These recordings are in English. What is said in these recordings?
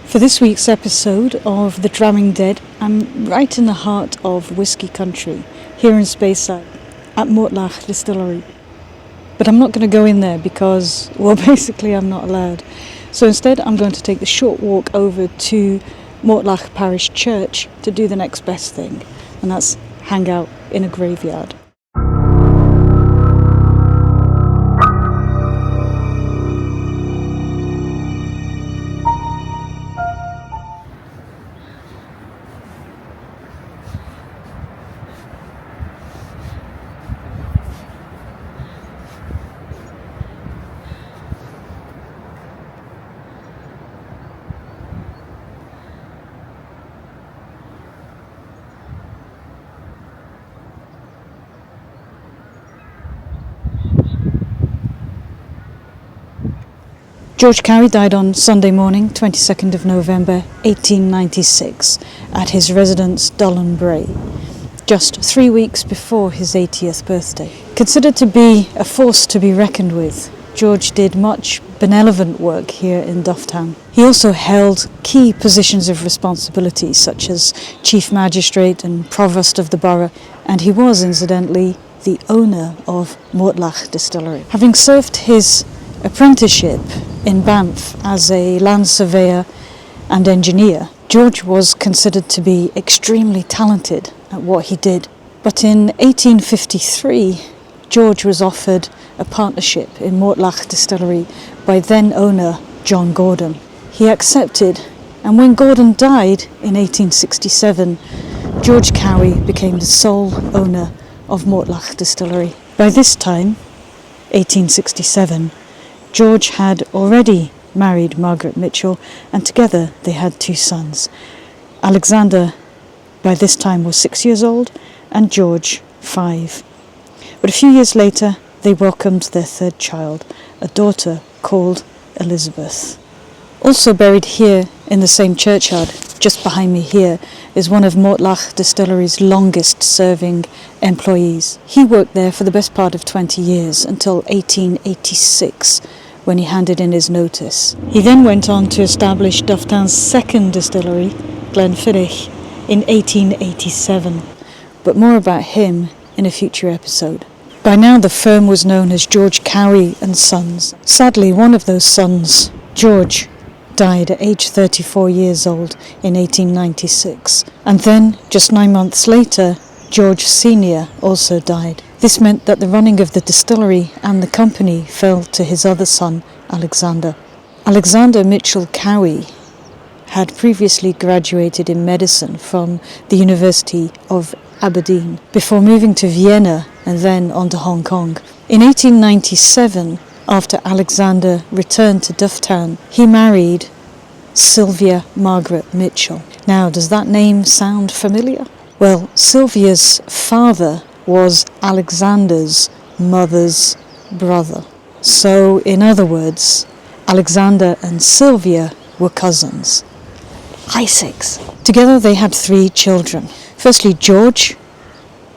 For this week's episode of The Dramming Dead, I'm right in the heart of whisky country, here in Speyside, at Mortlach Distillery. But I'm not going to go in there because, well, basically I'm not allowed. So instead I'm going to take the short walk over to Mortlach Parish Church to do the next best thing, and that's hang out in a graveyard. George Cowie died on Sunday morning, 22nd of November 1896, at his residence Dullen Bray, just 3 weeks before his 80th birthday. Considered to be a force to be reckoned with, George did much benevolent work here in Dufftown. He also held key positions of responsibility, such as Chief Magistrate and Provost of the Borough, and he was, incidentally, the owner of Mortlach Distillery. Having served his apprenticeship in Banff as a land surveyor and engineer, George was considered to be extremely talented at what he did. But in 1853, George was offered a partnership in Mortlach Distillery by then owner John Gordon. He accepted, and when Gordon died in 1867, George Cowie became the sole owner of Mortlach Distillery. By this time, 1867, George had already married Margaret Mitchell, and together they had 2 sons. Alexander, by this time, was 6 years old, and George, 5. But a few years later, they welcomed their 3rd child, a daughter called Elizabeth. Also buried here in the same churchyard, just behind me here, is one of Mortlach Distillery's longest-serving employees. He worked there for the best part of 20 years, until 1886, when he handed in his notice. He then went on to establish Dufftown's 2nd distillery, Glenfiddich, in 1887. But more about him in a future episode. By now the firm was known as George Cowie and Sons. Sadly, one of those sons, George, died at age 34 years old in 1896. And then, just 9 months later, George Sr. also died. This meant that the running of the distillery and the company fell to his other son, Alexander. Alexander Mitchell Cowie had previously graduated in medicine from the University of Aberdeen before moving to Vienna and then on to Hong Kong. In 1897, after Alexander returned to Dufftown, he married Sylvia Margaret Mitchell. Now, does that name sound familiar? Well, Sylvia's father was Alexander's mother's brother. So, in other words, Alexander and Sylvia were cousins. High 6. Together they had 3 children. Firstly, George,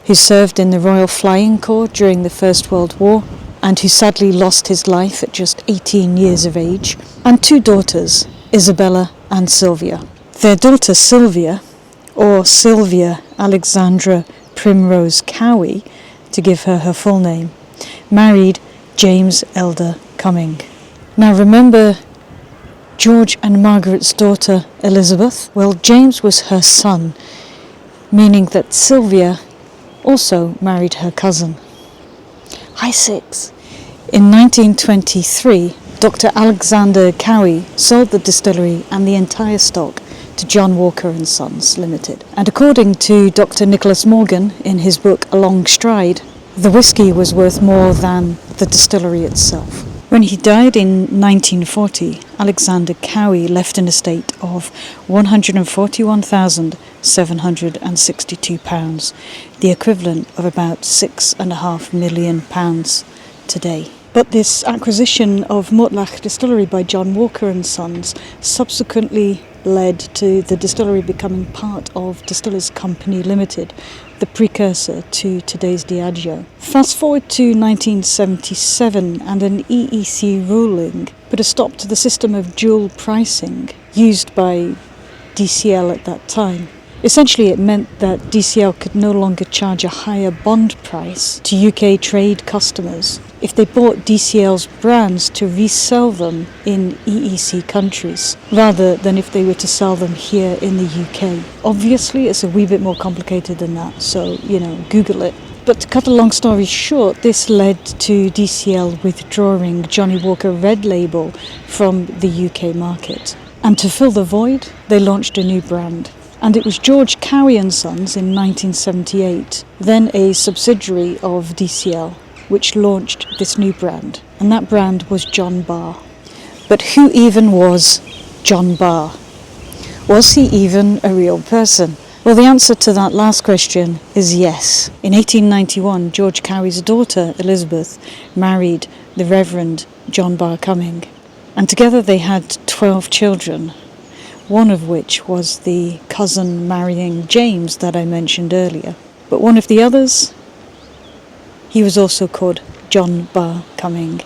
who served in the Royal Flying Corps during the First World War, and who sadly lost his life at just 18 years of age, and 2 daughters, Isabella and Sylvia. Their daughter Sylvia, or Sylvia Alexandra Primrose Cowie, to give her full name, married James Elder Cumming. Now remember George and Margaret's daughter Elizabeth? Well, James was her son, meaning that Sylvia also married her cousin. High 6. In 1923, Dr. Alexander Cowie sold the distillery and the entire stock to John Walker and Sons Limited. And according to Dr. Nicholas Morgan in his book A Long Stride, the whisky was worth more than the distillery itself. When he died in 1940, Alexander Cowie left an estate of £141,762, the equivalent of about £6.5 million today. But this acquisition of Mortlach Distillery by John Walker and Sons subsequently led to the distillery becoming part of Distillers Company Limited, the precursor to today's Diageo. Fast forward to 1977 and an EEC ruling put a stop to the system of dual pricing used by DCL at that time. Essentially, it meant that DCL could no longer charge a higher bond price to UK trade customers if they bought DCL's brands to resell them in EEC countries, rather than if they were to sell them here in the UK. Obviously, it's a wee bit more complicated than that, so, Google it. But to cut a long story short, this led to DCL withdrawing Johnnie Walker Red Label from the UK market. And to fill the void, they launched a new brand. And it was George Cowie and Sons in 1978, then a subsidiary of DCL, which launched this new brand. And that brand was John Barr. But who even was John Barr? Was he even a real person? Well, the answer to that last question is yes. In 1891, George Cowie's daughter, Elizabeth, married the Reverend John Barr Cumming. And together they had 12 children, one of which was the cousin marrying James that I mentioned earlier. But one of the others, he was also called John Barr Cumming.